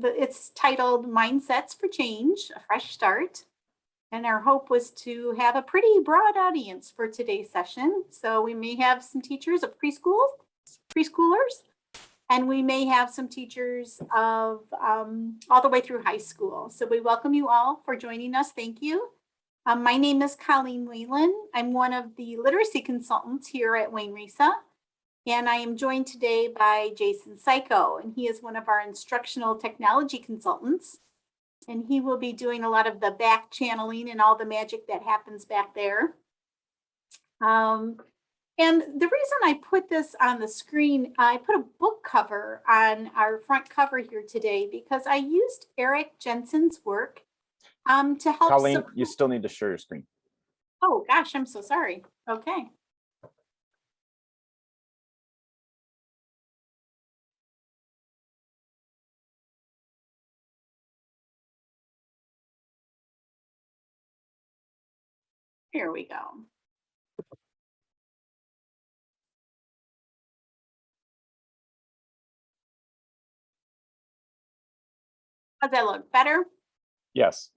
it's titled Mindsets for Change, a Fresh Start. And our hope was to have a pretty broad audience for today's session. So we may have some teachers of preschoolers, and we may have some teachers of all the way through high school. So we welcome you all for joining us. Thank you. My name is Colleen Whalen. I'm one of the literacy consultants here at Wayne Resa. And I am joined today by Jenson, and he is one of our instructional technology consultants. And he will be doing a lot of the back channeling and all the magic that happens back there. And the reason I put this on the screen, I put a book cover on our front cover here today because I used Eric Jenson's work to help. Colleen, you still need to share your screen. Oh gosh, I'm so sorry. Okay. Here we go. Does that look better? Yes.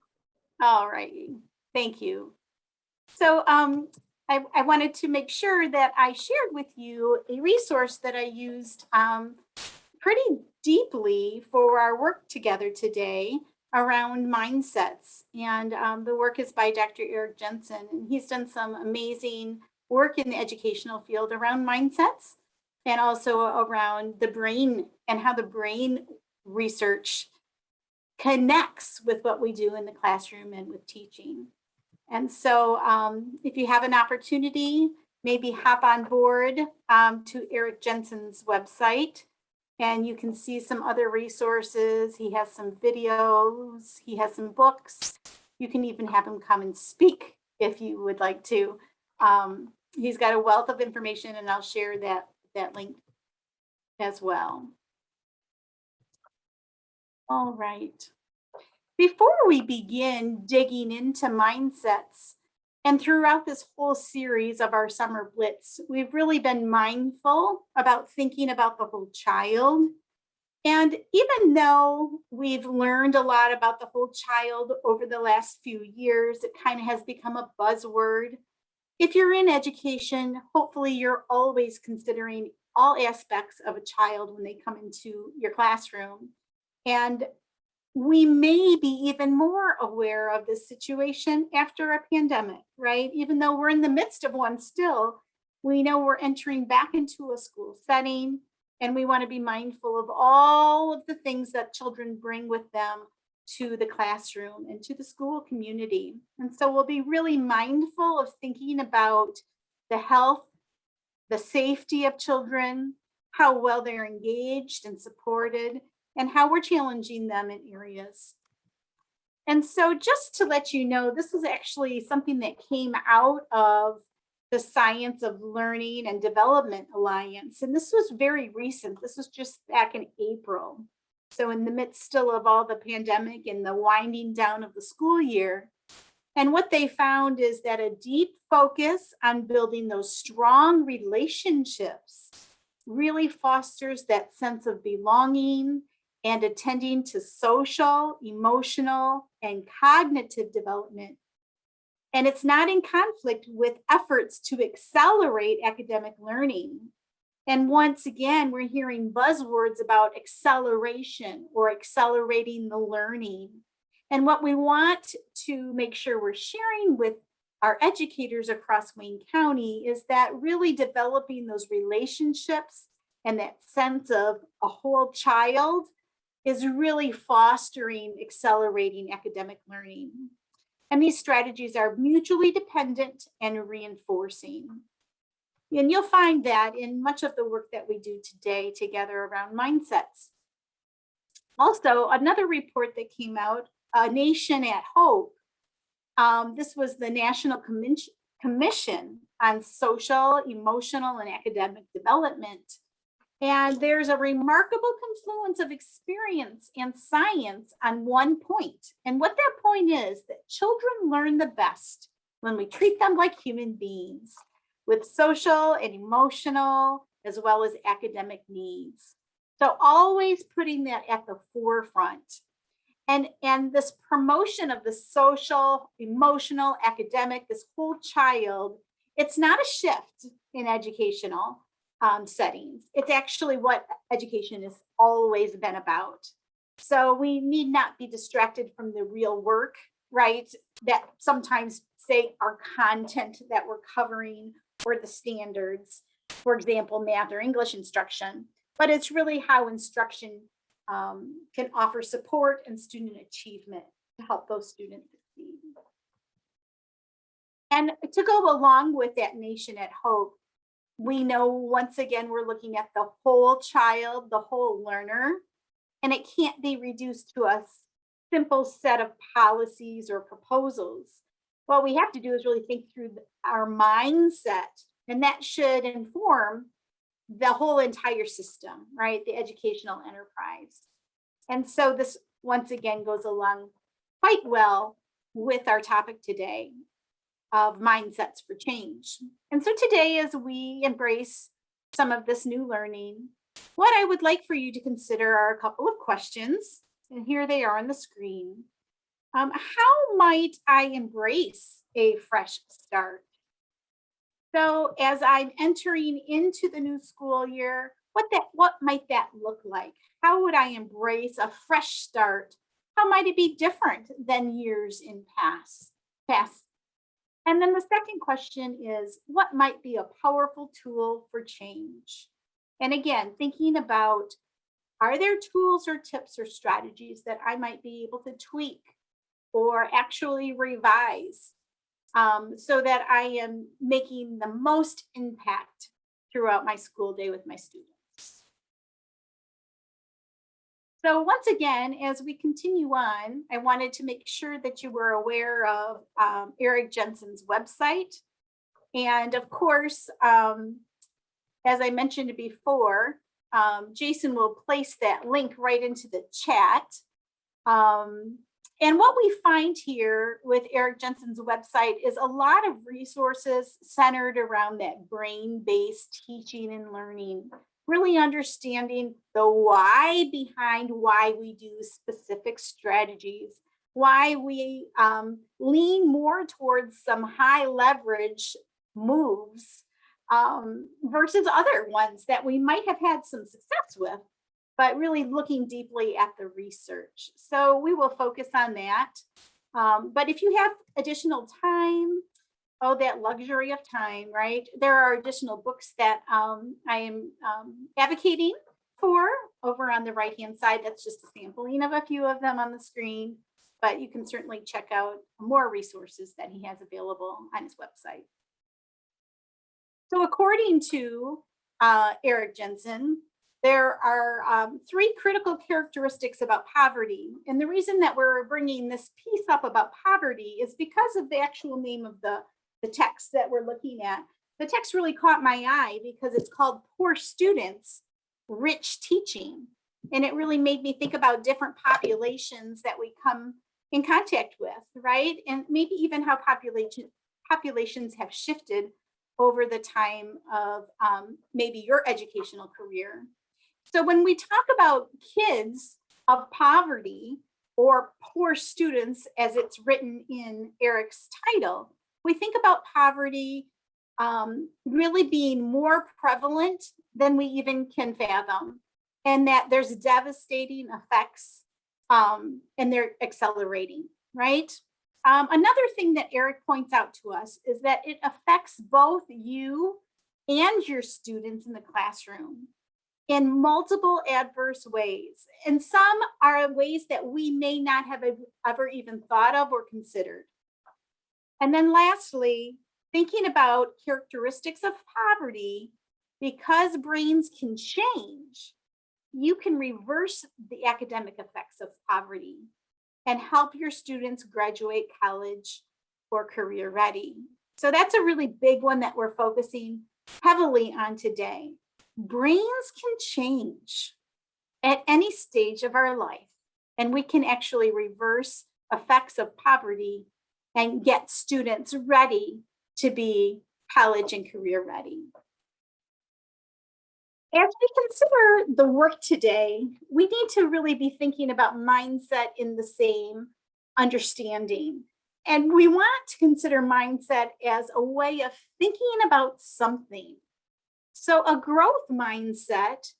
All right. Thank you. So I wanted to make sure that I shared with you a resource that I used pretty deeply for our work together today around mindsets. And the work is by Dr. Eric Jenson, and he's done some amazing work in the educational field around mindsets and also around the brain and how the brain research connects with what we do in the classroom and with teaching. And so if you have an opportunity, maybe hop on board to Eric Jenson's website, and you can see some other resources. He has some videos, he has some books. You can even have him come and speak if you would like to. He's got a wealth of information, and I'll share that link as well. All right. Before we begin digging into mindsets, and throughout this whole series of our Summer Blitz, we've really been mindful about thinking about the whole child. And even though we've learned a lot about the whole child over the last few years, it kind of has become a buzzword. If you're in education, hopefully you're always considering all aspects of a child when they come into your classroom. And we may be even more aware of this situation after a pandemic, right? Even though we're in the midst of one still, we know we're entering back into a school setting, and we want to be mindful of all of the things that children bring with them to the classroom and to the school community. And so we'll be really mindful of thinking about the health, the safety of children, how well they're engaged and supported, and how we're challenging them in areas. And so just to let you know, this is actually something that came out of the Science of Learning and Development Alliance. And this was very recent. This was just back in April. So in the midst still of all the pandemic and the winding down of the school year. And what they found is that a deep focus on building those strong relationships really fosters that sense of belonging and attending to social, emotional, and cognitive development. And it's not in conflict with efforts to accelerate academic learning. And once again, we're hearing buzzwords about acceleration or accelerating the learning. And what we want to make sure we're sharing with our educators across Wayne County is that really developing those relationships and that sense of a whole child is really fostering accelerating academic learning. And these strategies are mutually dependent and reinforcing. And you'll find that in much of the work that we do today together around mindsets. Also, another report that came out, A Nation at Hope. This was the National Commission on Social, Emotional, and Academic Development. And there's a remarkable confluence of experience and science on one point. And what that point is that children learn the best when we treat them like human beings with social and emotional as well as academic needs. So always putting that at the forefront. And this promotion of the social, emotional, academic, this whole child, it's not a shift in educational settings. It's actually what education has always been about. So we need not be distracted from the real work, right? That sometimes say our content that we're covering or the standards, for example, math or English instruction, but it's really how instruction can offer support and student achievement to help those students succeed. And to go along with that nation at hope, we know once again we're looking at the whole child, the whole learner, and it can't be reduced to a simple set of policies or proposals. What we have to do is really think through our mindset, and that should inform the whole entire system, right? The educational enterprise. And so this once again goes along quite well with our topic today of mindsets for change. And so today, as we embrace some of this new learning, what I would like for you to consider are a couple of questions. And here they are on the screen. How might I embrace a fresh start? So as I'm entering into the new school year, what might that look like? How would I embrace a fresh start? How might it be different than years in past? And then the second question is, what might be a powerful tool for change? And again, thinking about, are there tools or tips or strategies that I might be able to tweak or actually revise so that I am making the most impact throughout my school day with my students? So once again, as we continue on, I wanted to make sure that you were aware of Eric Jenson's website. And of course, as I mentioned before, Jason will place that link right into the chat. And what we find here with Eric Jenson's website is a lot of resources centered around that brain-based teaching and learning, really understanding the why behind why we do specific strategies, why we lean more towards some high leverage moves versus other ones that we might have had some success with, but really looking deeply at the research. So we will focus on that. But if you have additional time, that luxury of time, right? There are additional books that I am advocating for over on the right-hand side. That's just a sampling of a few of them on the screen, but you can certainly check out more resources that he has available on his website. So according to Eric Jenson, there are 3 critical characteristics about poverty. And the reason that we're bringing this piece up about poverty is because of the actual name of the text that we're looking at. The text really caught my eye because it's called Poor Students, Rich Teaching. And it really made me think about different populations that we come in contact with, right? And maybe even how populations have shifted over the time of maybe your educational career. So when we talk about kids of poverty or poor students, as it's written in Eric's title, we think about poverty really being more prevalent than we even can fathom, and that there's devastating effects and they're accelerating, right? Another thing that Eric points out to us is that it affects both you and your students in the classroom in multiple adverse ways. And some are ways that we may not have ever even thought of or considered. And then lastly, thinking about characteristics of poverty, because brains can change, you can reverse the academic effects of poverty and help your students graduate college or career ready. So that's a really big one that we're focusing heavily on today. Brains can change at any stage of our life, and we can actually reverse effects of poverty and get students ready to be college and career ready. As we consider the work today, we need to really be thinking about mindset in the same understanding. And we want to consider mindset as a way of thinking about something. So, a growth mindset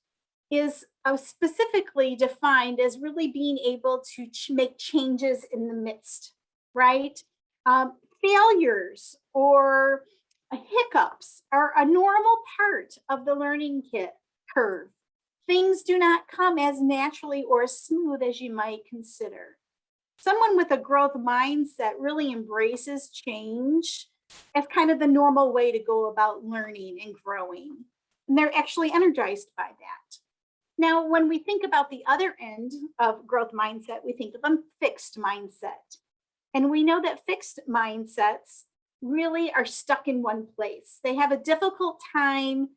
is specifically defined as really being able to make changes in the midst, right? Failures or hiccups are a normal part of the learning curve. Things do not come as naturally or as smooth as you might consider. Someone with a growth mindset really embraces change as kind of the normal way to go about learning and growing. And they're actually energized by that. Now, when we think about the other end of growth mindset, we think of a fixed mindset. And we know that fixed mindsets really are stuck in one place. They have a difficult time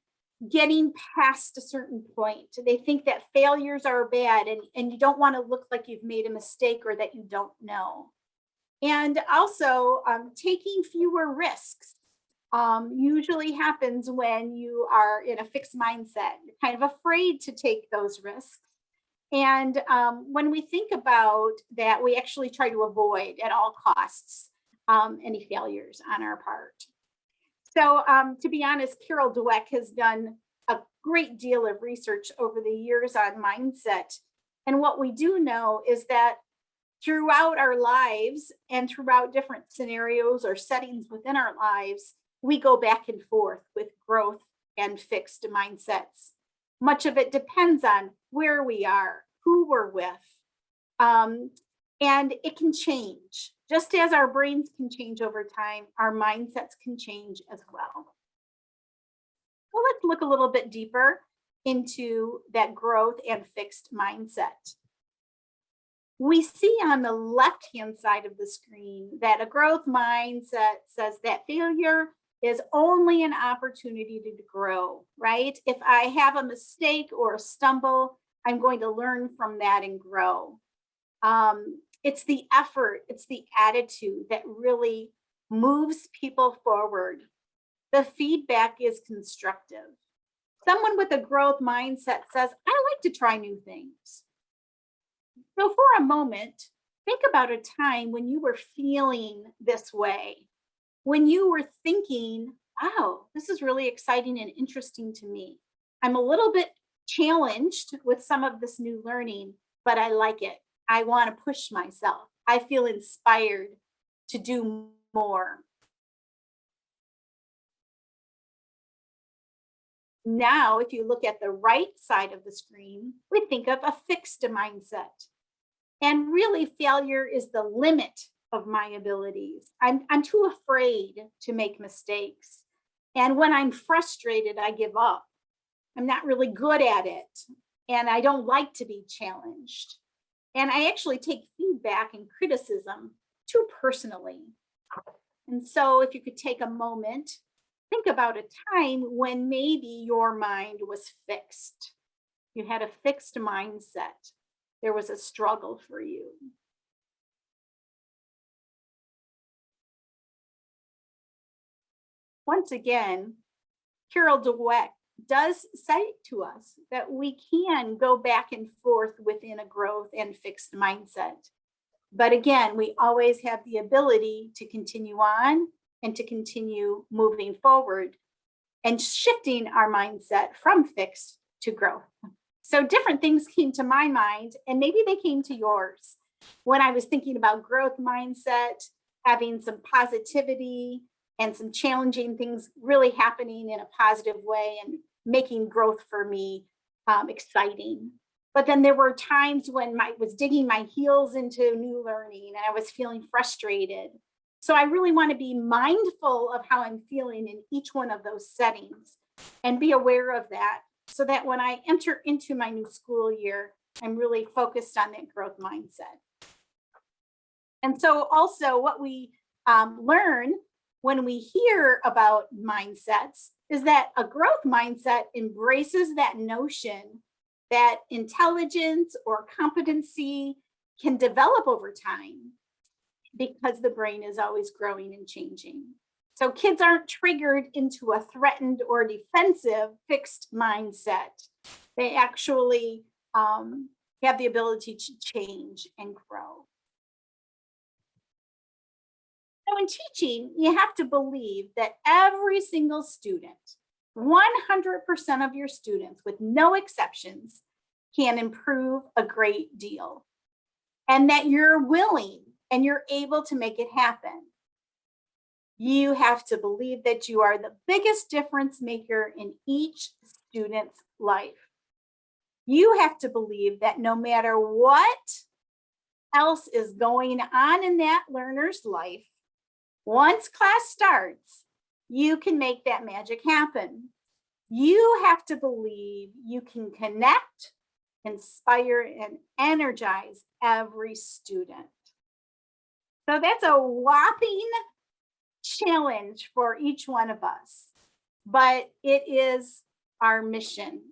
getting past a certain point. They think that failures are bad and you don't want to look like you've made a mistake or that you don't know. And also, taking fewer risks usually happens when you are in a fixed mindset. You're kind of afraid to take those risks. And when we think about that, we actually try to avoid at all costs any failures on our part. So, to be honest, Carol Dweck has done a great deal of research over the years on mindset. And what we do know is that throughout our lives and throughout different scenarios or settings within our lives, we go back and forth with growth and fixed mindsets. Much of it depends on where we are, who we're with, and it can change. Just as our brains can change over time, our mindsets can change as well. Well, let's look a little bit deeper into that growth and fixed mindset. We see on the left-hand side of the screen that a growth mindset says that failure is only an opportunity to grow, right? If I have a mistake or a stumble, I'm going to learn from that and grow. It's the effort, it's the attitude that really moves people forward. The feedback is constructive. Someone with a growth mindset says, I like to try new things. So, for a moment, think about a time when you were feeling this way, when you were thinking, wow, this is really exciting and interesting to me. I'm a little bit challenged with some of this new learning, but I like it. I want to push myself. I feel inspired to do more. Now, if you look at the right side of the screen, we think of a fixed mindset. And really, failure is the limit of my abilities. I'm too afraid to make mistakes. And when I'm frustrated, I give up. I'm not really good at it. And I don't like to be challenged. And I actually take feedback and criticism too personally. And so, if you could take a moment, think about a time when maybe your mind was fixed. You had a fixed mindset. There was a struggle for you. Once again, Carol Dweck does say to us that we can go back and forth within a growth and fixed mindset. But again, we always have the ability to continue on and to continue moving forward and shifting our mindset from fixed to growth. So different things came to my mind, and maybe they came to yours. When I was thinking about growth mindset, having some positivity and some challenging things really happening in a positive way and making growth for me exciting. But then there were times when I was digging my heels into new learning and I was feeling frustrated. So I really want to be mindful of how I'm feeling in each one of those settings and be aware of that so that when I enter into my new school year, I'm really focused on that growth mindset. And so also what we learn when we hear about mindsets is that a growth mindset embraces that notion that intelligence or competency can develop over time because the brain is always growing and changing. So kids aren't triggered into a threatened or defensive fixed mindset. They actually have the ability to change and grow. So in teaching, you have to believe that every single student, 100% of your students, with no exceptions, can improve a great deal, and that you're willing and you're able to make it happen. You have to believe that you are the biggest difference maker in each student's life. You have to believe that no matter what else is going on in that learner's life, once class starts, you can make that magic happen. You have to believe you can connect, inspire, and energize every student. So that's a whopping challenge for each one of us, but it is our mission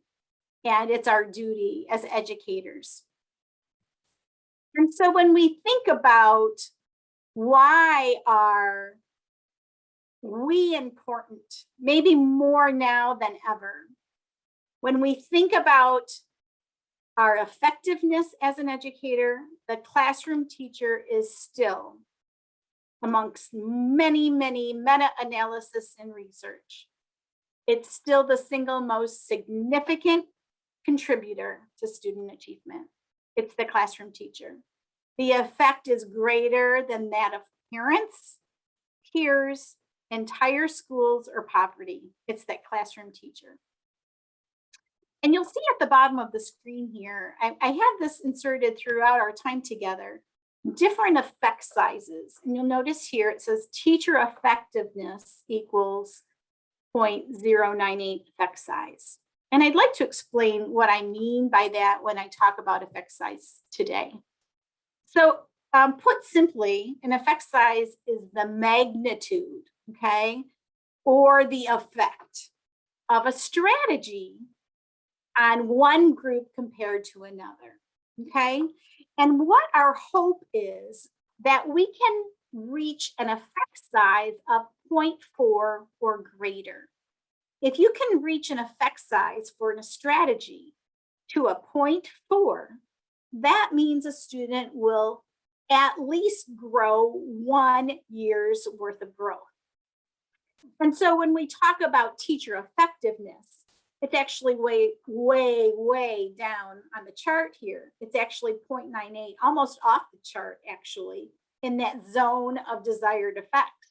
and it's our duty as educators. And so when we think about why are we important, maybe more now than ever, when we think about our effectiveness as an educator, the classroom teacher is still, amongst many, many meta-analysis and research, it's still the single most significant contributor to student achievement. It's the classroom teacher. The effect is greater than that of parents, peers, entire schools, or poverty. It's that classroom teacher. And you'll see at the bottom of the screen here, I have this inserted throughout our time together, different effect sizes. And you'll notice here it says teacher effectiveness equals 0.098 effect size. And I'd like to explain what I mean by that when I talk about effect size today. So put simply, an effect size is the magnitude, okay, or the effect of a strategy on one group compared to another, okay? And what our hope is that we can reach an effect size of 0.4 or greater. If you can reach an effect size for a strategy to a 0.4, that means a student will at least grow 1 year's worth of growth. And so when we talk about teacher effectiveness, it's actually way, way, way down on the chart here. It's actually 0.98, almost off the chart, actually, in that zone of desired effects.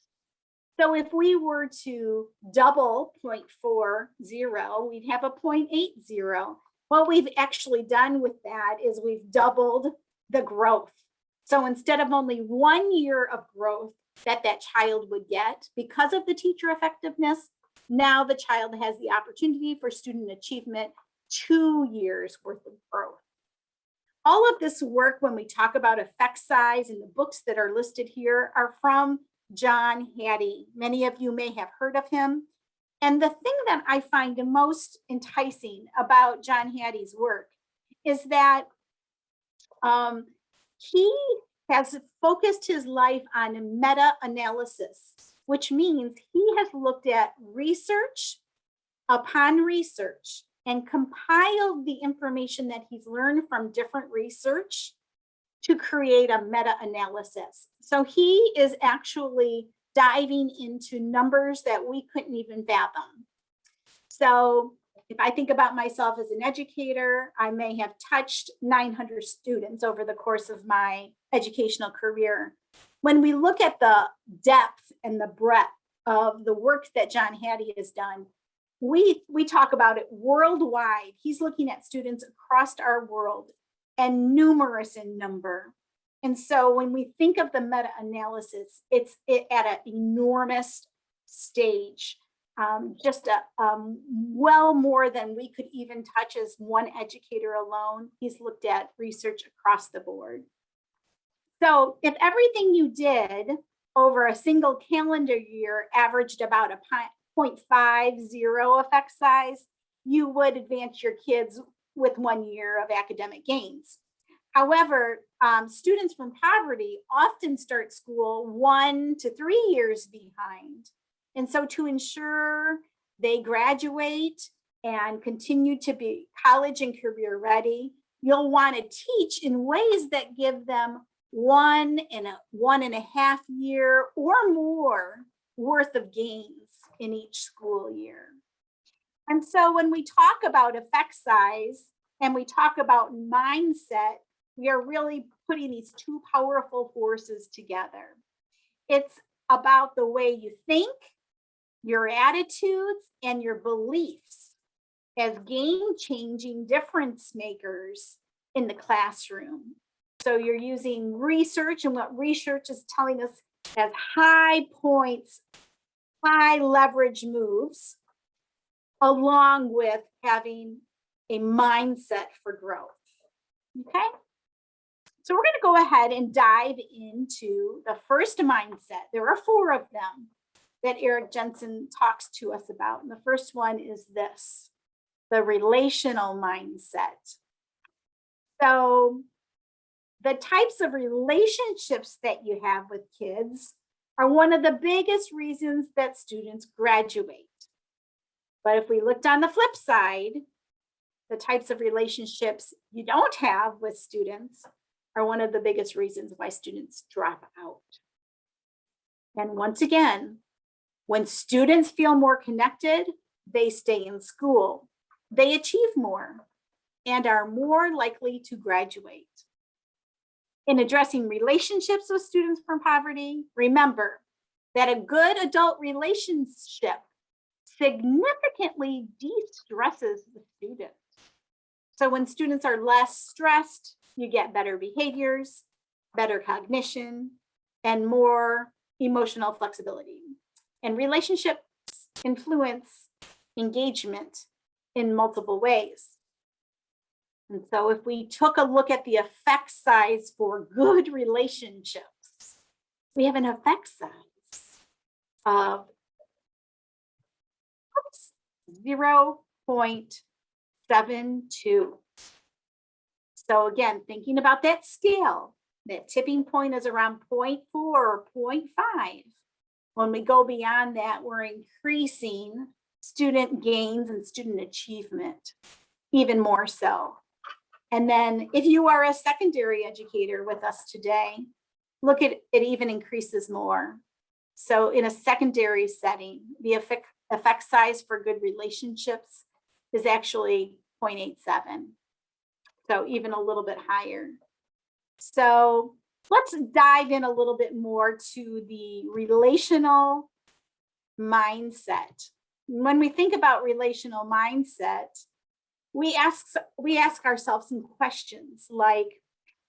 So if we were to double 0.40, we'd have a 0.80. What we've actually done with that is we've doubled the growth. So instead of only 1 year of growth that child would get because of the teacher effectiveness, now the child has the opportunity for student achievement 2 years worth of growth. All of this work, when we talk about effect size in the books that are listed here, are from John Hattie. Many of you may have heard of him. And the thing that I find the most enticing about John Hattie's work is that he has focused his life on meta-analysis, which means he has looked at research upon research and compiled the information that he's learned from different research to create a meta-analysis. So he is actually diving into numbers that we couldn't even fathom. So if I think about myself as an educator, I may have touched 900 students over the course of my educational career. When we look at the depth and the breadth of the work that John Hattie has done, we talk about it worldwide. He's looking at students across our world and numerous in number. And so when we think of the meta-analysis, it's at an enormous stage, just well more than we could even touch as one educator alone. He's looked at research across the board. So if everything you did over a single calendar year averaged about a 0.50 effect size, you would advance your kids with 1 year of academic gains. However, students from poverty often start school 1 to 3 years behind. And so to ensure they graduate and continue to be college and career ready, you'll want to teach in ways that give them 1.5 year or more worth of gains in each school year. And so when we talk about effect size and we talk about mindset, we are really putting these two powerful forces together. It's about the way you think, your attitudes, and your beliefs as game-changing difference makers in the classroom. So you're using research, and what research is telling us as high points, high leverage moves, along with having a mindset for growth. Okay? So we're going to go ahead and dive into the first mindset. There are 4 of them that Eric Jenson talks to us about. And the first one is this, the relational mindset. So the types of relationships that you have with kids are one of the biggest reasons that students graduate. But if we looked on the flip side, the types of relationships you don't have with students are one of the biggest reasons why students drop out. And once again, when students feel more connected, they stay in school, they achieve more, and are more likely to graduate. In addressing relationships with students from poverty, remember that a good adult relationship significantly de-stresses the student. So when students are less stressed, you get better behaviors, better cognition, and more emotional flexibility. And relationships influence engagement in multiple ways. And so if we took a look at the effect size for good relationships, we have an effect size of 0.72. So again, thinking about that scale, that tipping point is around 0.4 or 0.5. When we go beyond that, we're increasing student gains and student achievement even more so. And then if you are a secondary educator with us today, look at it even increases more. So in a secondary setting, the effect size for good relationships is actually 0.87. So even a little bit higher. So let's dive in a little bit more to the relational mindset. When we think about relational mindset, we ask ourselves some questions like,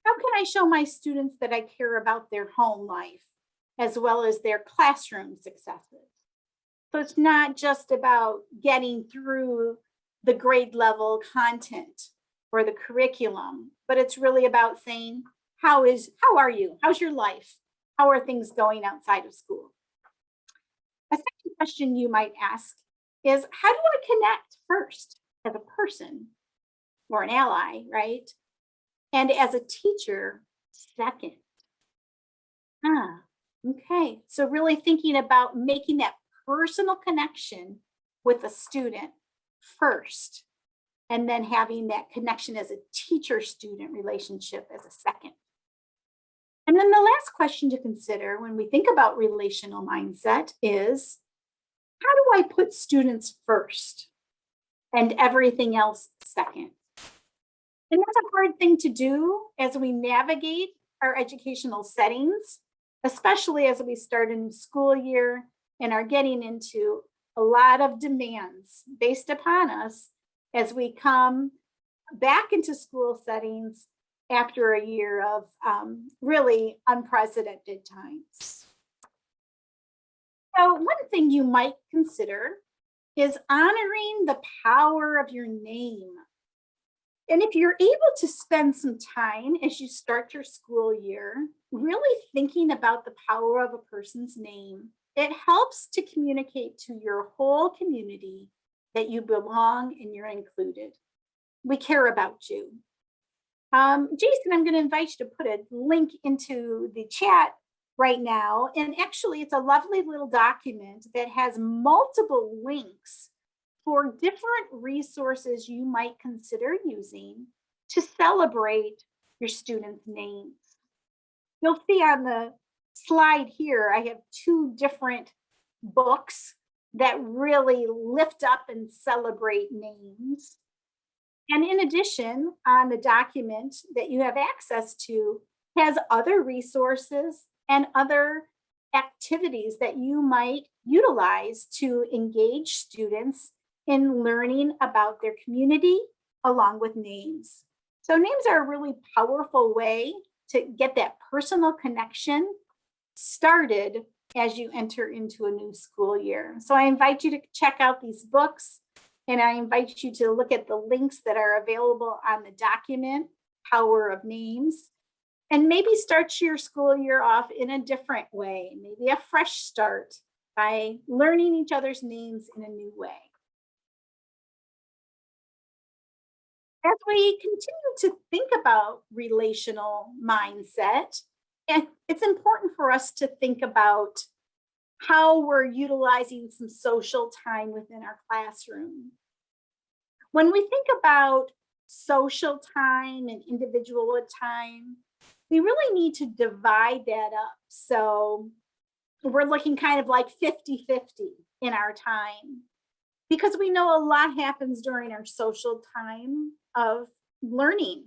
how can I show my students that I care about their home life as well as their classroom successes? So it's not just about getting through the grade level content or the curriculum, but it's really about saying, how are you? How's your life? How are things going outside of school? A second question you might ask is, how do I connect first as a person or an ally, right? And as a teacher, second. Okay. So really thinking about making that personal connection with a student first, and then having that connection as a teacher-student relationship as a second. And then the last question to consider when we think about relational mindset is, how do I put students first and everything else second? And that's a hard thing to do as we navigate our educational settings, especially as we start a new school year and are getting into a lot of demands based upon us as we come back into school settings after a year of really unprecedented times. So one thing you might consider is honoring the power of your name. And if you're able to spend some time as you start your school year, really thinking about the power of a person's name, it helps to communicate to your whole community that you belong and you're included. We care about you. Jason, I'm going to invite you to put a link into the chat right now. And actually, it's a lovely little document that has multiple links for different resources you might consider using to celebrate your students' names. You'll see on the slide here, I have two different books that really lift up and celebrate names. And in addition, on the document that you have access to has other resources and other activities that you might utilize to engage students in learning about their community along with names. So names are a really powerful way to get that personal connection started as you enter into a new school year. So I invite you to check out these books, and I invite you to look at the links that are available on the document, Power of Names, and maybe start your school year off in a different way, maybe a fresh start by learning each other's names in a new way. As we continue to think about relational mindset, and it's important for us to think about how we're utilizing some social time within our classroom. When we think about social time and individual time, we really need to divide that up. So we're looking kind of like 50-50 in our time, because we know a lot happens during our social time of learning.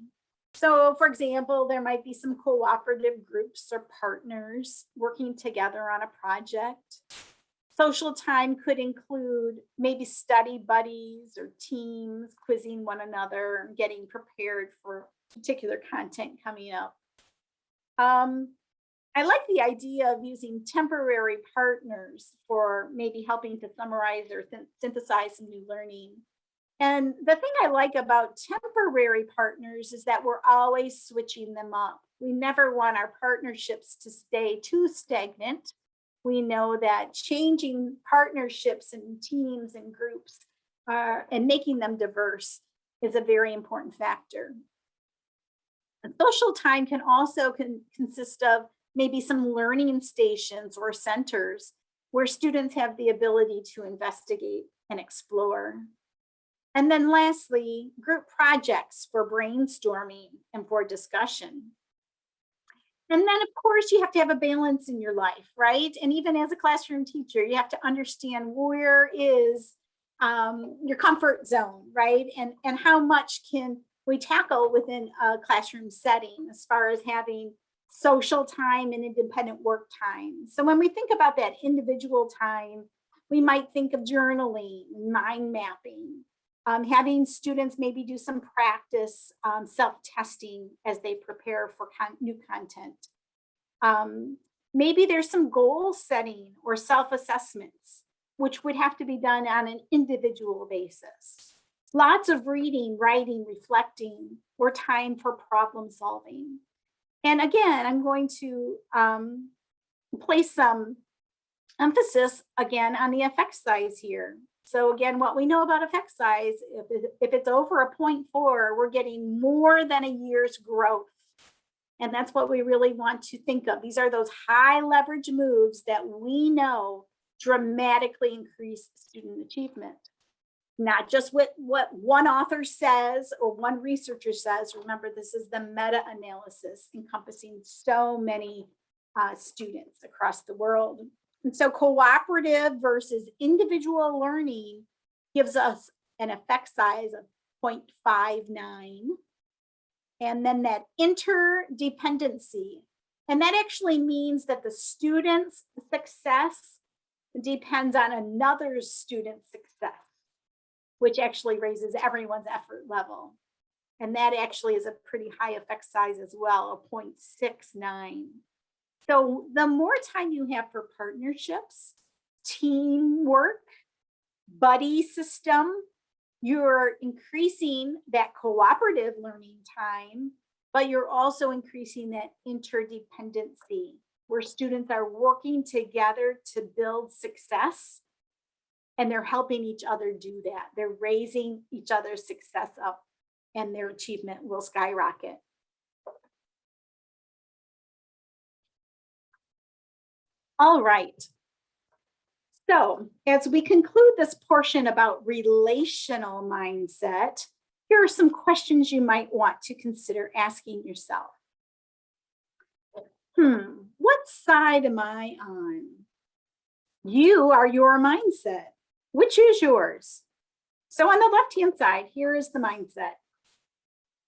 So, for example, there might be some cooperative groups or partners working together on a project. Social time could include maybe study buddies or teams quizzing one another and getting prepared for particular content coming up. I like the idea of using temporary partners for maybe helping to summarize or synthesize some new learning. And the thing I like about temporary partners is that we're always switching them up. We never want our partnerships to stay too stagnant. We know that changing partnerships and teams and groups and making them diverse is a very important factor. And social time can also consist of maybe some learning stations or centers where students have the ability to investigate and explore. And then lastly, group projects for brainstorming and for discussion. And then, of course, you have to have a balance in your life, right? And even as a classroom teacher, you have to understand where is your comfort zone, right? And how much can we tackle within a classroom setting as far as having social time and independent work time. So when we think about that individual time, we might think of journaling, mind mapping, having students maybe do some practice self-testing as they prepare for new content. Maybe there's some goal setting or self-assessments, which would have to be done on an individual basis. Lots of reading, writing, reflecting, or time for problem solving. And again, I'm going to place some emphasis again on the effect size here. So again, what we know about effect size, if it's over a 0.4, we're getting more than a year's growth. And that's what we really want to think of. These are those high leverage moves that we know dramatically increase student achievement. Not just what one author says or one researcher says. Remember, this is the meta-analysis encompassing so many students across the world. And so cooperative versus individual learning gives us an effect size of 0.59. And then that interdependency. And that actually means that the student's success depends on another student's success, which actually raises everyone's effort level. And that actually is a pretty high effect size as well, a 0.69. So the more time you have for partnerships, teamwork, buddy system, you're increasing that cooperative learning time, but you're also increasing that interdependency, where students are working together to build success, and they're helping each other do that. They're raising each other's success up, and their achievement will skyrocket. All right. So, as we conclude this portion about relational mindset, here are some questions you might want to consider asking yourself. What side am I on? You are your mindset. Which is yours? So, on the left-hand side, here is the mindset.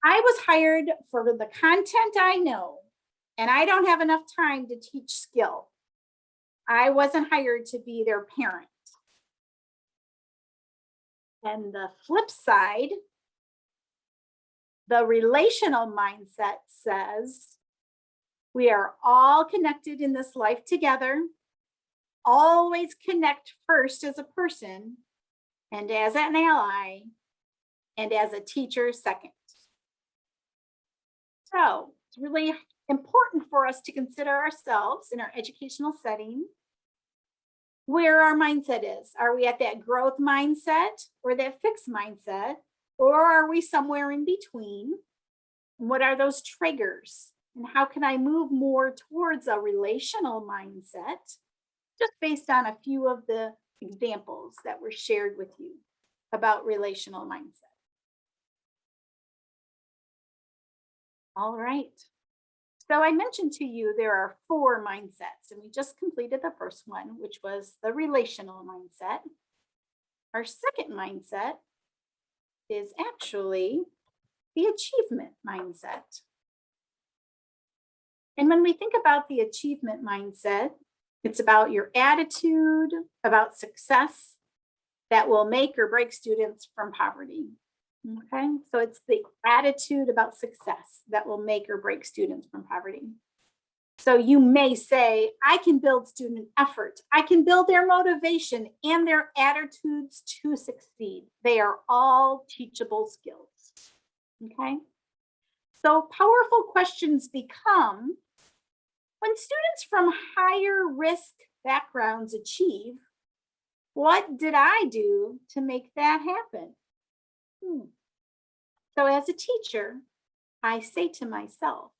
I was hired for the content I know, and I don't have enough time to teach skill. I wasn't hired to be their parent. And the flip side, the relational mindset says, we are all connected in this life together. Always connect first as a person, and as an ally, and as a teacher second. So it's really important for us to consider ourselves in our educational setting, where our mindset is. Are we at that growth mindset or that fixed mindset? Or are we somewhere in between? And what are those triggers? And how can I move more towards a relational mindset? Just based on a few of the examples that were shared with you about relational mindset. All right. So I mentioned to you there are 4 mindsets, and we just completed the first one, which was the relational mindset. Our second mindset is actually the achievement mindset. And when we think about the achievement mindset, it's about your attitude, about success that will make or break students from poverty. Okay, so it's the attitude about success that will make or break students from poverty. So you may say, I can build student effort. I can build their motivation and their attitudes to succeed. They are all teachable skills. Okay, so powerful questions become, when students from higher risk backgrounds achieve, what did I do to make that happen? So as a teacher, I say to myself,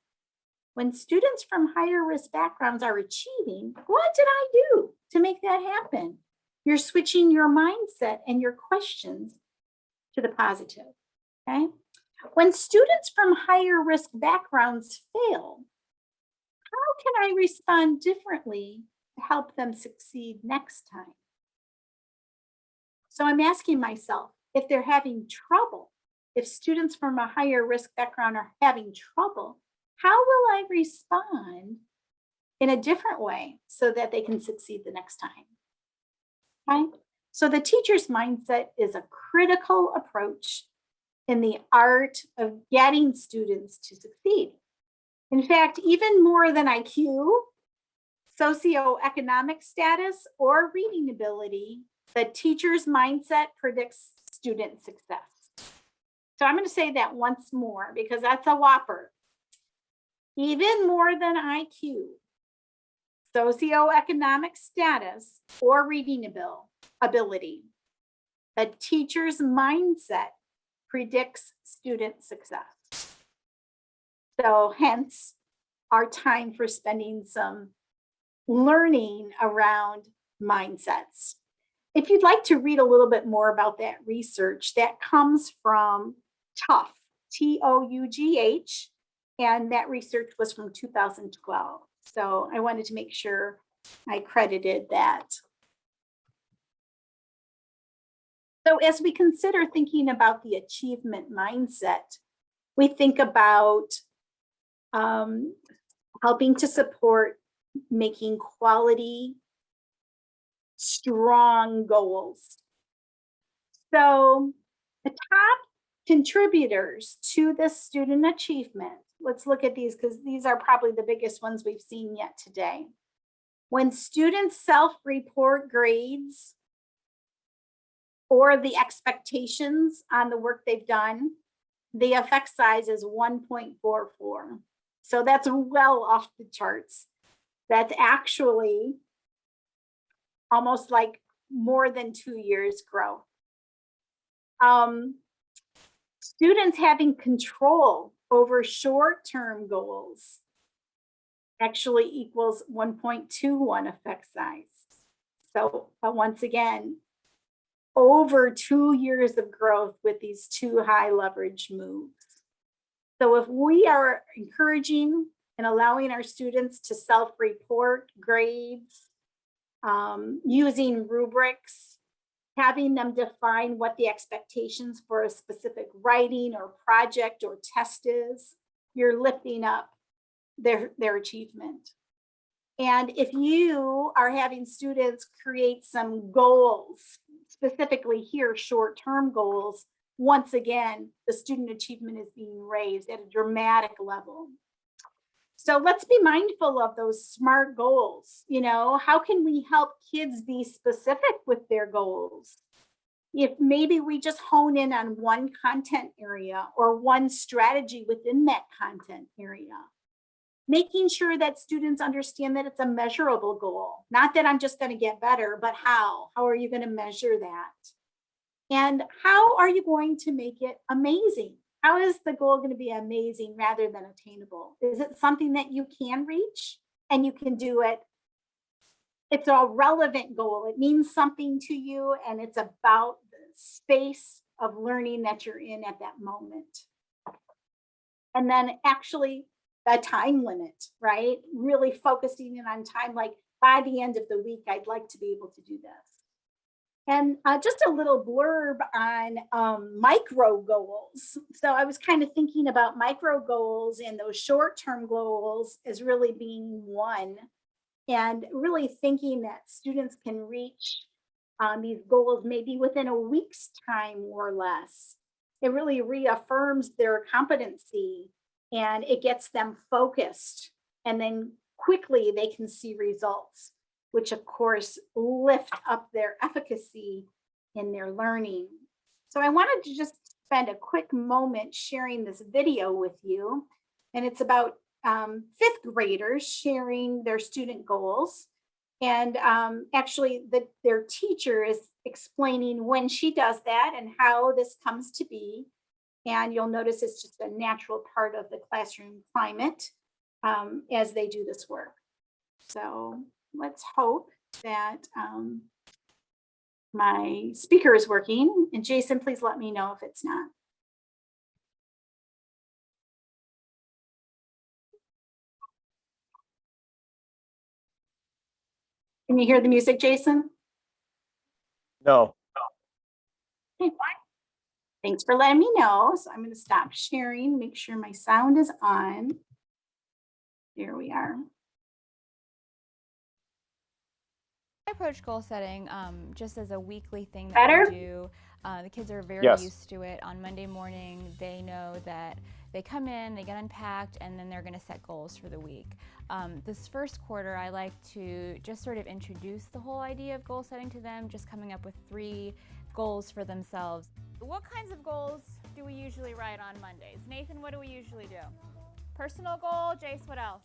when students from higher risk backgrounds are achieving, what did I do to make that happen? You're switching your mindset and your questions to the positive, okay? When students from higher risk backgrounds fail, how can I respond differently to help them succeed next time? So I'm asking myself, if they're having trouble, if students from a higher risk background are having trouble, how will I respond in a different way so that they can succeed the next time? Okay? So the teacher's mindset is a critical approach in the art of getting students to succeed. In fact, even more than IQ, socioeconomic status, or reading ability, the teacher's mindset predicts student success. So I'm going to say that once more because that's a whopper. Even more than IQ, socioeconomic status, or reading ability, the teacher's mindset predicts student success. So hence our time for spending some learning around mindsets. If you'd like to read a little bit more about that research, that comes from TOUGH, TOUGH, and that research was from 2012. So I wanted to make sure I credited that. So as we consider thinking about the achievement mindset, we think about helping to support making quality, strong goals. So the top contributors to this student achievement, let's look at these because these are probably the biggest ones we've seen yet today. When students self-report grades or the expectations on the work they've done, the effect size is 1.44. So that's well off the charts. That's actually almost like more than 2 years growth. Students having control over short-term goals actually equals 1.21 effect size. So once again, over 2 years of growth with these two high leverage moves. So if we are encouraging and allowing our students to self-report grades, using rubrics, having them define what the expectations for a specific writing or project or test is, you're lifting up their achievement. And if you are having students create some goals, specifically here, short-term goals, once again, the student achievement is being raised at a dramatic level. So let's be mindful of those SMART goals. You know, how can we help kids be specific with their goals? If maybe we just hone in on one content area or one strategy within that content area, making sure that students understand that it's a measurable goal, not that I'm just going to get better, but how are you going to measure that? And how are you going to make it amazing? How is the goal going to be amazing rather than attainable? Is it something that you can reach and you can do it? It's a relevant goal. It means something to you, and it's about the space of learning that you're in at that moment. And then actually a time limit, right? Really focusing in on time, like by the end of the week, I'd like to be able to do this. And just a little blurb on micro goals. So I was kind of thinking about micro goals and those short-term goals as really being one, and really thinking that students can reach these goals maybe within a week's time or less. It really reaffirms their competency and it gets them focused, and then quickly they can see results, which of course lift up their efficacy in their learning. So I wanted to just spend a quick moment sharing this video with you. And it's about fifth graders sharing their student goals. And actually their teacher is explaining when she does that and how this comes to be. And you'll notice it's just a natural part of the classroom climate as they do this work. So let's hope that my speaker is working. And Jason, please let me know if it's not. Can you hear the music, Jason? No. Okay, thanks for letting me know. So I'm going to stop sharing, make sure my sound is on. There we are. I approach goal setting just as a weekly thing that Better? we do. The kids are very Yes. used to it. On Monday morning, they know that they come in, they get unpacked, and then they're going to set goals for the week. This first quarter, I like to just sort of introduce the whole idea of goal setting to them, just coming up with 3 goals for themselves. What kinds of goals do we usually write on Mondays? Nathan, what do we usually do? Personal goal. Jace, what else?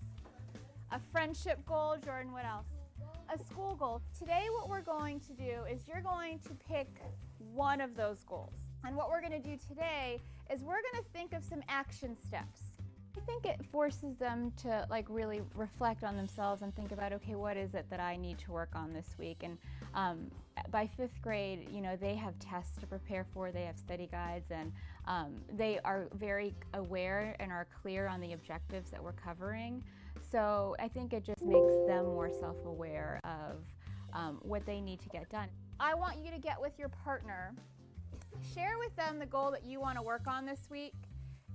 A friendship goal. Jordan, what else? A school goal. Today what we're going to do is you're going to pick one of those goals. And what we're going to do today is we're going to think of some action steps. I think it forces them to really reflect on themselves and think about, okay, what is it that I need to work on this week? And by 5th grade, you know, they have tests to prepare for, they have study guides, and they are very aware and are clear on the objectives that we're covering. So I think it just makes them more self-aware of what they need to get done. I want you to get with your partner, share with them the goal that you want to work on this week,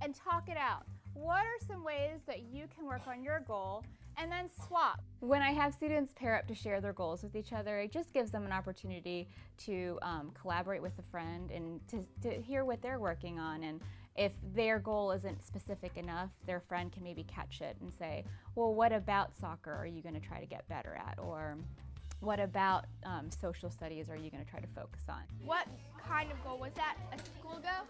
and talk it out. What are some ways that you can work on your goal, and then swap? When I have students pair up to share their goals with each other, it just gives them an opportunity to collaborate with a friend and to hear what they're working on. And if their goal isn't specific enough, their friend can maybe catch it and say, well, what about soccer are you going to try to get better at? Or what about social studies are you going to try to focus on? What kind of goal was that? A school goal?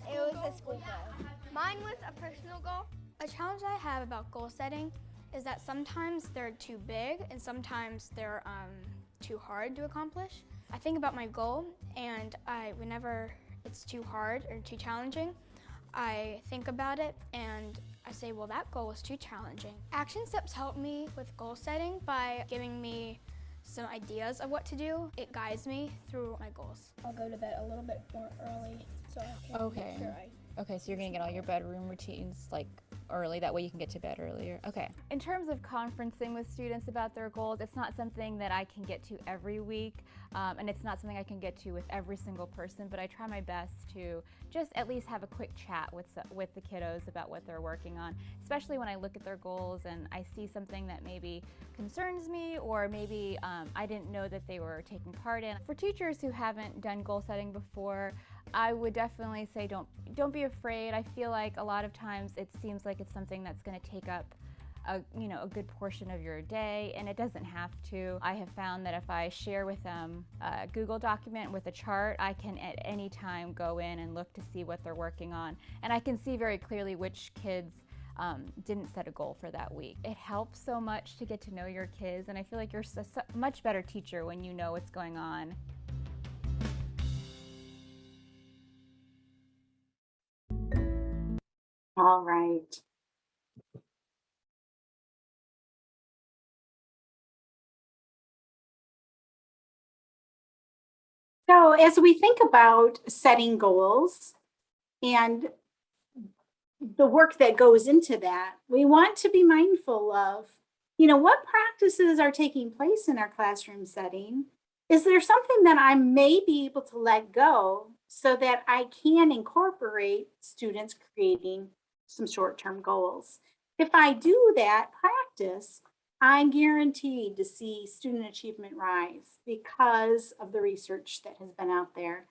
It was a school goal. Mine was a personal goal. A challenge I have about goal setting is that sometimes they're too big and sometimes they're too hard to accomplish. I think about my goal, and whenever it's too hard or too challenging, I think about it and I say, well, that goal is too challenging. Action steps help me with goal setting by giving me some ideas of what to do. It guides me through my goals. I'll go to bed a little bit more early so I can Okay. make sure I Okay, so you're gonna get all your bedroom routines like early, that way you can get to bed earlier. Okay. In terms of conferencing with students about their goals, it's not something that I can get to every week, and it's not something I can get to with every single person, but I try my best to just at least have a quick chat with the kiddos about what they're working on, especially when I look at their goals and I see something that maybe concerns me, or maybe I didn't know that they were taking part in. For teachers who haven't done goal setting before, I would definitely say don't be afraid. I feel like a lot of times it seems like it's something that's going to take up a good portion of your day, and it doesn't have to. I have found that if I share with them a Google document with a chart, I can at any time go in and look to see what they're working on, and I can see very clearly which kids didn't set a goal for that week. It helps so much to get to know your kids, and I feel like you're a much better teacher when you know what's going on. All right. So as we think about setting goals and the work that goes into that, we want to be mindful of, what practices are taking place in our classroom setting. Is there something that I may be able to let go so that I can incorporate students creating some short-term goals? If I do that practice, I'm guaranteed to see student achievement rise because of the research that has been out there.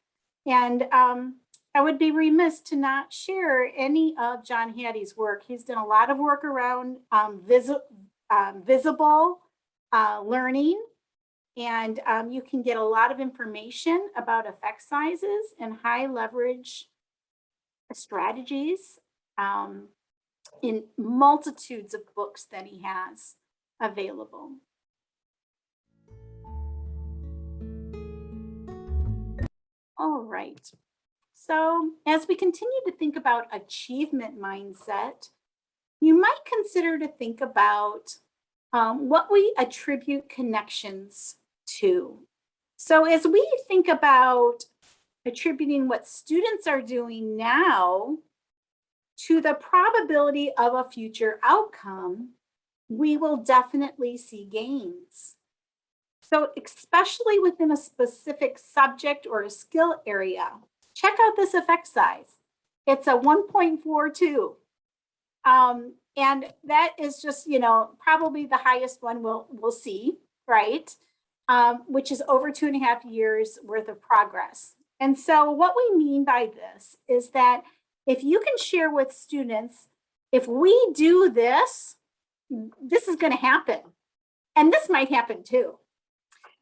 And I would be remiss to not share any of John Hattie's work. He's done a lot of work around visible learning, and you can get a lot of information about effect sizes and high leverage strategies in multitudes of books that he has available. All right. So as we continue to think about achievement mindset, you might consider to think about what we attribute connections to. So as we think about attributing what students are doing now to the probability of a future outcome, we will definitely see gains. So especially within a specific subject or a skill area, check out this effect size. It's a 1.42. And that is just, probably the highest one we'll see, right? Which is over 2.5 years worth of progress. And so what we mean by this is that if you can share with students, if we do this, this is going to happen. And this might happen too.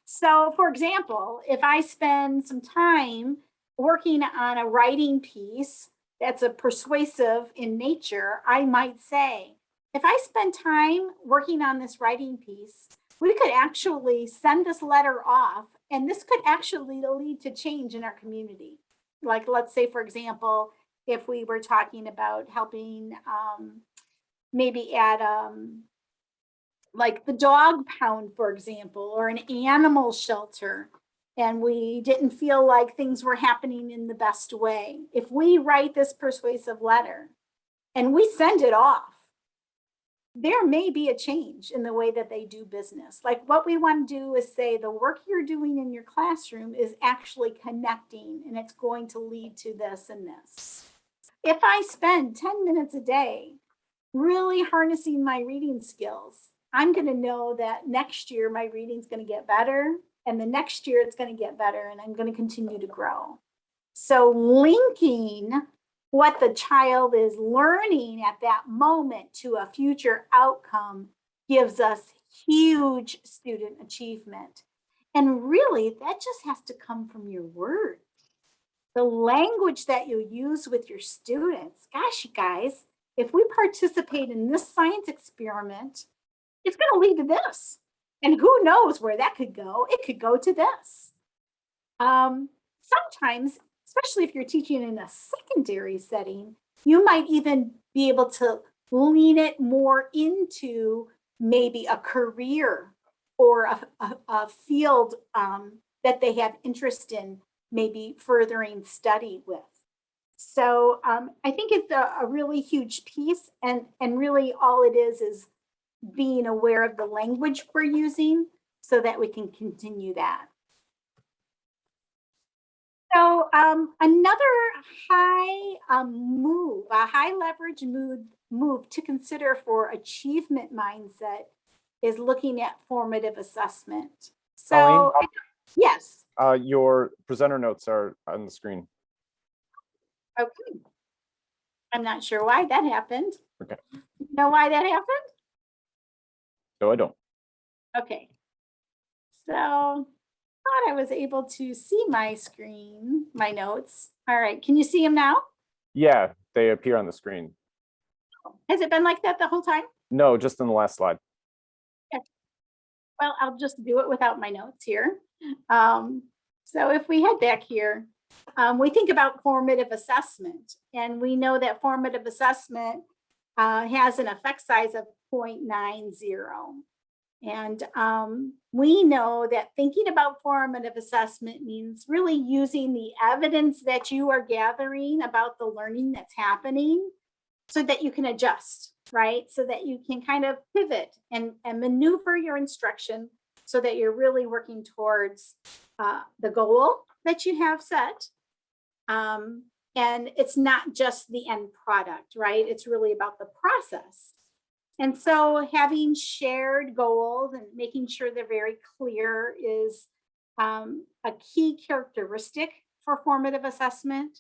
So for example, if I spend some time working on a writing piece that's a persuasive in nature, I might say, if I spend time working on this writing piece, we could actually send this letter off, and this could actually lead to change in our community. Like, let's say, for example, if we were talking about helping maybe at like the dog pound, for example, or an animal shelter, and we didn't feel like things were happening in the best way. If we write this persuasive letter and we send it off, there may be a change in the way that they do business. Like, what we want to do is say the work you're doing in your classroom is actually connecting, and it's going to lead to this and this. If I spend 10 minutes a day really harnessing my reading skills, I'm going to know that next year my reading's going to get better, and the next year it's going to get better, and I'm going to continue to grow. So linking what the child is learning at that moment to a future outcome gives us huge student achievement. And really, that just has to come from your words. The language that you use with your students. Gosh, you guys, if we participate in this science experiment, it's going to lead to this. And who knows where that could go? It could go to this. Sometimes, especially if you're teaching in a secondary setting, You might even be able to lean it more into maybe a career or a field that they have interest in, maybe furthering study with. So I think it's a really huge piece, and really all it is being aware of the language we're using so that we can continue that. So another high a high leverage move to consider for achievement mindset is looking at formative assessment. So Colleen? yes. Your presenter notes are on the screen. Okay. I'm not sure why that happened. Okay. You know why that happened? No, I don't. Okay. So thought I was able to see my screen, my notes. All right. Can you see them now? Yeah, they appear on the screen. Has it been like that the whole time? No, just in the last slide. Okay. Well, I'll just do it without my notes here. So if we head back here, we think about formative assessment, and we know that formative assessment has an effect size of 0.90. And we know that thinking about formative assessment means really using the evidence that you are gathering about the learning that's happening so that you can adjust, right? So that you can kind of pivot and maneuver your instruction so that you're really working towards the goal that you have set. And it's not just the end product, right? It's really about the process. And so having shared goals and making sure they're very clear is a key characteristic for formative assessment.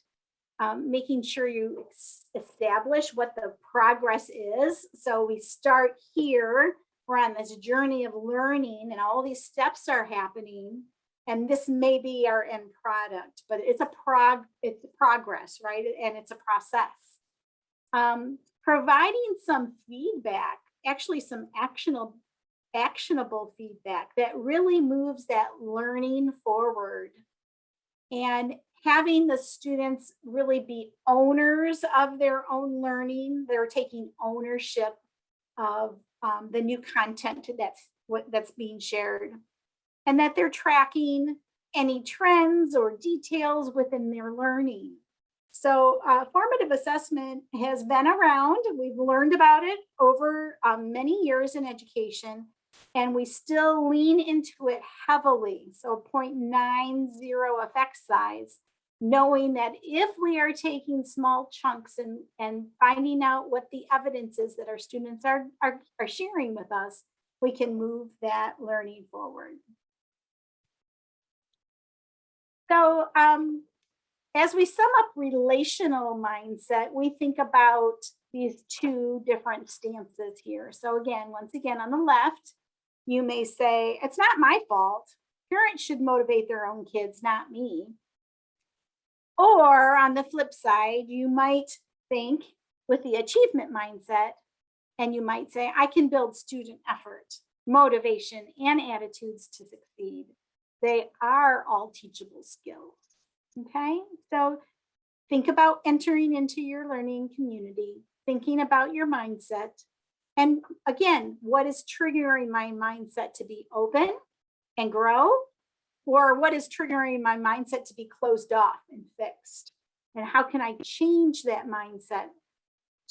Making sure you establish what the progress is. So we start here, we're on this journey of learning and all these steps are happening. And this may be our end product, but it's a progress, right? And it's a process. Providing some feedback, actually some actionable feedback that really moves that learning forward, and having the students really be owners of their own learning. They're taking ownership of the new content that's being shared, and that they're tracking any trends or details within their learning. So formative assessment has been around. We've learned about it over many years in education, and we still lean into it heavily. So 0.90 effect size, knowing that if we are taking small chunks and finding out what the evidence is that our students are sharing with us, we can move that learning forward. So as we sum up relational mindset, we think about these two different stances here. So again, once again, on the left, you may say, it's not my fault. Parents should motivate their own kids, not me. Or on the flip side, you might think with the achievement mindset, and you might say, I can build student effort, motivation, and attitudes to succeed. They are all teachable skills. Okay, so think about entering into your learning community, thinking about your mindset. And again, what is triggering my mindset to be open and grow? Or what is triggering my mindset to be closed off and fixed? And how can I change that mindset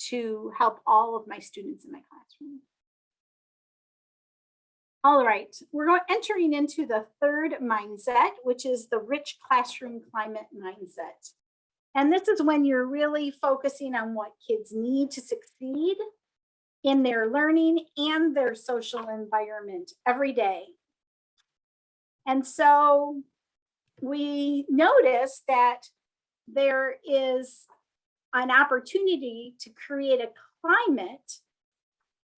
to help all of my students in my classroom? All right, we're entering into the third mindset, which is the rich classroom climate mindset. And this is when you're really focusing on what kids need to succeed in their learning and their social environment every day. And so we notice that there is an opportunity to create a climate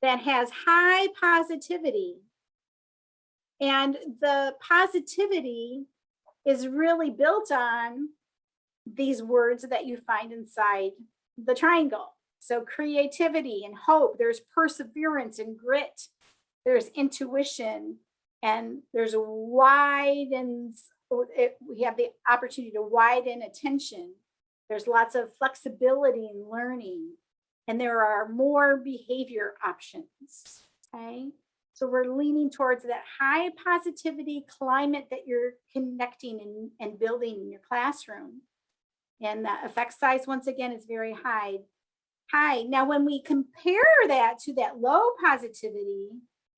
that has high positivity. And the positivity is really built on these words that you find inside the triangle. So creativity and hope, there's perseverance and grit, there's intuition, and there's we have the opportunity to widen attention. There's lots of flexibility in learning, and there are more behavior options, okay? So we're leaning towards that high positivity climate that you're connecting and building in your classroom. And the effect size, once again, is very high. Now, when we compare that to that low positivity,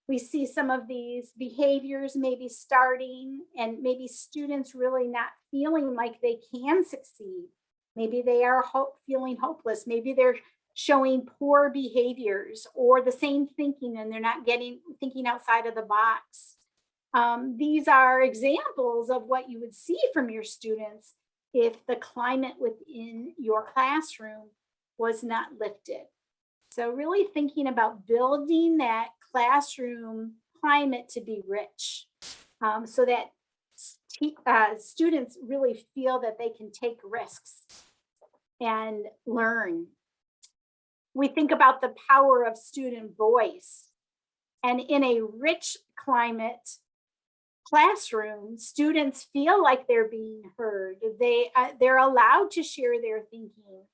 we see some of these behaviors maybe starting, and maybe students really not feeling like they can succeed. Maybe they are feeling hopeless. Maybe they're showing poor behaviors or the same thinking, and they're not thinking outside of the box. These are examples of what you would see from your students if the climate within your classroom was not lifted. So really thinking about building that classroom climate to be rich, so that students really feel that they can take risks and learn. We think about the power of student voice. And in a rich climate classroom, students feel like they're being heard. They're allowed to share their thinking.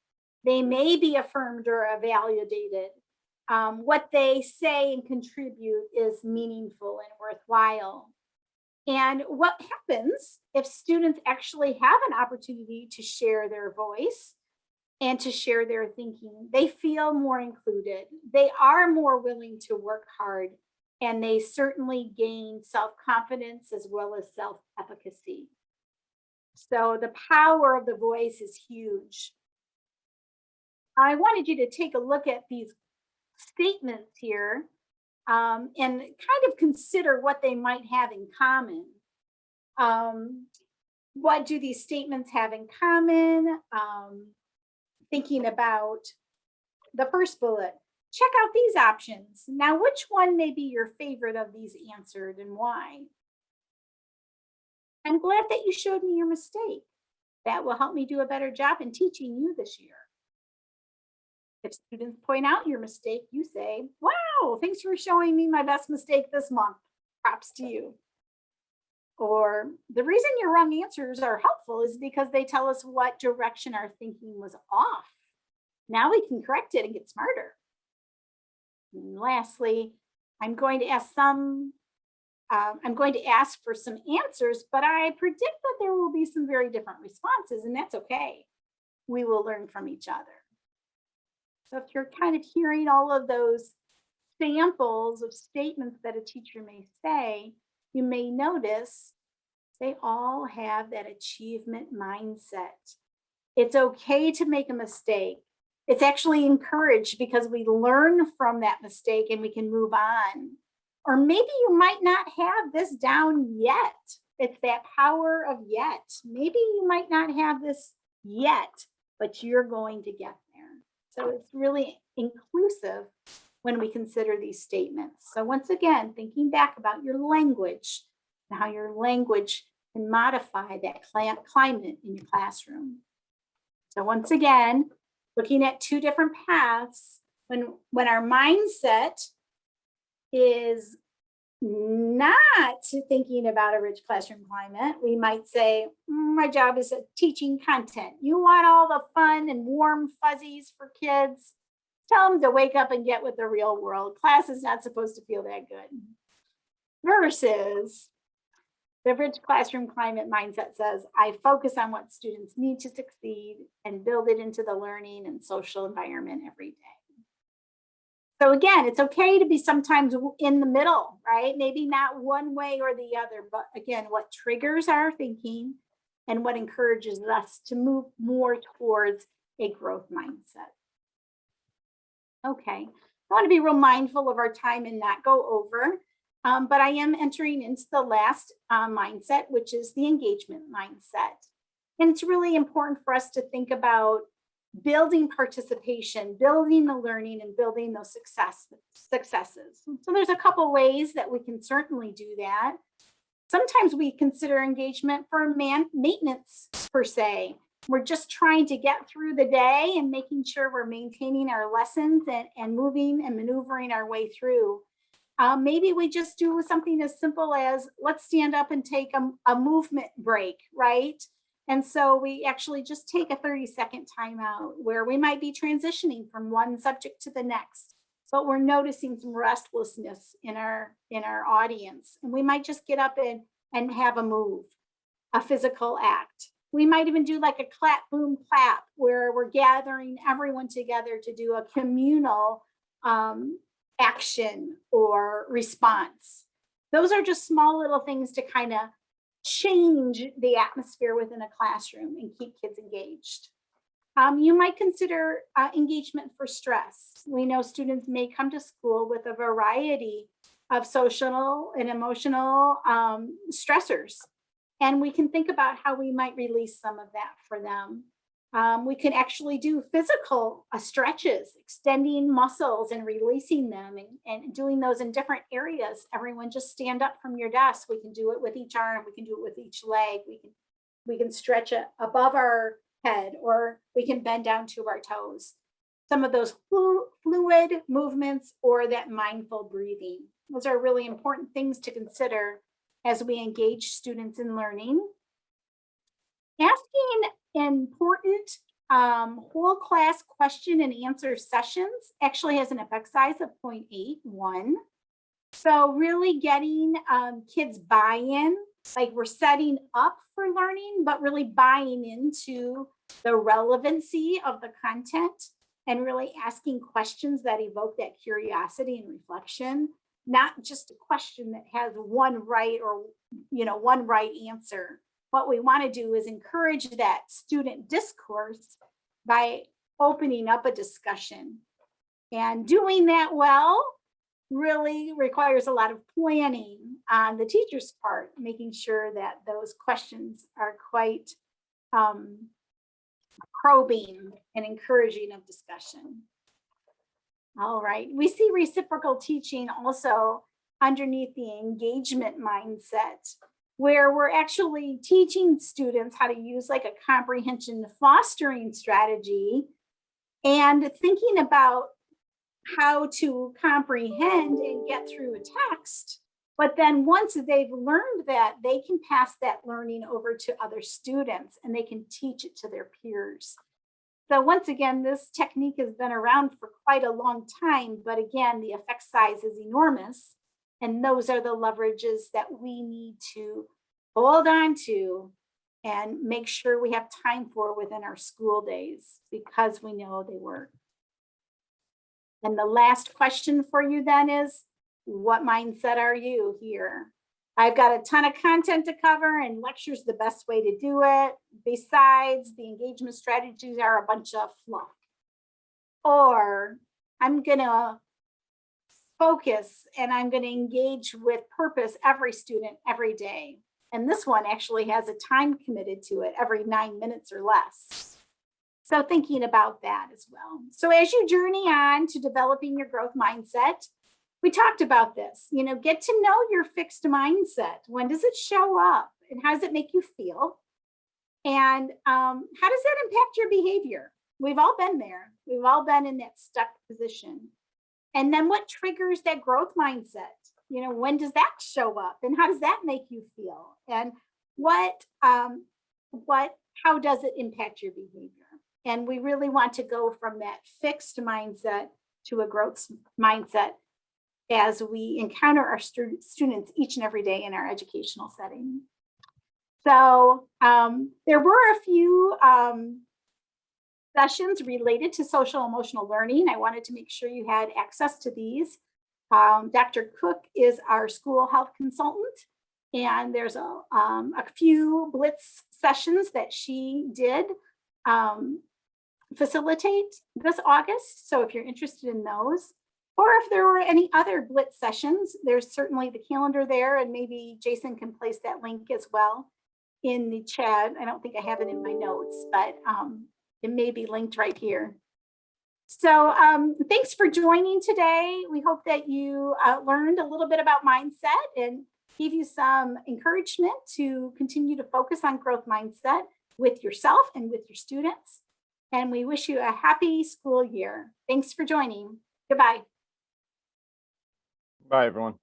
They may be affirmed or evaluated. What they say and contribute is meaningful and worthwhile. And what happens if students actually have an opportunity to share their voice and to share their thinking? They feel more included. They are more willing to work hard, and they certainly gain self-confidence as well as self-efficacy. So the power of the voice is huge. I wanted you to take a look at these statements here, and kind of consider what they might have in common. What do these statements have in common? Thinking about the first bullet, check out these options. Now, which one may be your favorite of these answered and why? I'm glad that you showed me your mistake. That will help me do a better job in teaching you this year. If students point out your mistake, you say, wow, thanks for showing me my best mistake this month. Props to you. Or the reason your wrong answers are helpful is because they tell us what direction our thinking was off. Now we can correct it and get smarter. And lastly, I'm going to ask for some answers, but I predict that there will be some very different responses, and that's okay. We will learn from each other. So if you're kind of hearing all of those samples of statements that a teacher may say, you may notice they all have that achievement mindset. It's okay to make a mistake. It's actually encouraged because we learn from that mistake and we can move on. Or maybe you might not have this down yet. It's that power of yet. Maybe you might not have this yet, but you're going to get there. So it's really inclusive when we consider these statements. So once again, thinking back about your language and how your language can modify that climate in your classroom. So once again, looking at two different paths, when our mindset is not thinking about a rich classroom climate, we might say, my job is teaching content. You want all the fun and warm fuzzies for kids? Tell them to wake up and get with the real world. Class is not supposed to feel that good. Versus the rich classroom climate mindset says, I focus on what students need to succeed and build it into the learning and social environment every day. So again, it's okay to be sometimes in the middle, right? Maybe not one way or the other, but again, what triggers our thinking and what encourages us to move more towards a growth mindset. Okay, I want to be real mindful of our time and not go over, but I am entering into the last mindset, which is the engagement mindset. And it's really important for us to think about building participation, building the learning, and building those successes. So there's a couple ways that we can certainly do that. Sometimes we consider engagement for maintenance per se. We're just trying to get through the day and making sure we're maintaining our lessons and moving and maneuvering our way through. Maybe we just do something as simple as let's stand up and take a movement break, right? And so we actually just take a 30-second timeout where we might be transitioning from one subject to the next, but we're noticing some restlessness in our audience. And we might just get up and have a move, a physical act. We might even do like a clap, boom, clap, where we're gathering everyone together to do a communal action or response. Those are just small little things to kind of change the atmosphere within a classroom and keep kids engaged. You might consider engagement for stress. We know students may come to school with a variety of social and emotional stressors, and we can think about how we might release some of that for them. We can actually do physical stretches, extending muscles and releasing them, and doing those in different areas. Everyone just stand up from your desk. We can do it with each arm. We can do it with each leg. We can stretch it above our head, or we can bend down to our toes. Some of those fluid movements or that mindful breathing. Those are really important things to consider as we engage students in learning. Asking important whole class question and answer sessions actually has an effect size of 0.81. So really getting kids buy-in, like we're setting up for learning, but really buying into the relevancy of the content and really asking questions that evoke that curiosity and reflection, not just a question that has one right or one right answer. What we want to do is encourage that student discourse by opening up a discussion. And doing that well really requires a lot of planning on the teacher's part, making sure that those questions are quite probing and encouraging of discussion. All right, we see reciprocal teaching also underneath the engagement mindset, where we're actually teaching students how to use like a comprehension fostering strategy and thinking about how to comprehend and get through a text. But then once they've learned that, they can pass that learning over to other students and they can teach it to their peers. So once again, this technique has been around for quite a long time, but again, the effect size is enormous. And those are the leverages that we need to hold on to and make sure we have time for within our school days, because we know they work. And the last question for you then is, what mindset are you here? I've got a ton of content to cover, and lecture's the best way to do it. Besides, the engagement strategies are a bunch of fluff. Or I'm gonna focus and I'm gonna engage with purpose every student every day. And this one actually has a time committed to it, every 9 minutes or less. So thinking about that as well. So as you journey on to developing your growth mindset, we talked about this, get to know your fixed mindset. When does it show up and how does it make you feel? And how does that impact your behavior? We've all been there. We've all been in that stuck position. And then what triggers that growth mindset? When does that show up and how does that make you feel? And how does it impact your behavior? And we really want to go from that fixed mindset to a growth mindset as we encounter our students each and every day in our educational setting. So there were a few sessions related to social emotional learning. I wanted to make sure you had access to these. Dr. Cook is our school health consultant, and there's a few Blitz sessions that she did facilitate this August. So if you're interested in those, or if there were any other Blitz sessions, there's certainly the calendar there, and maybe Jason can place that link as well in the chat. I don't think I have it in my notes, but it may be linked right here. So thanks for joining today. We hope that you learned a little bit about mindset and give you some encouragement to continue to focus on growth mindset with yourself and with your students. And we wish you a happy school year. Thanks for joining. Goodbye. Bye, everyone.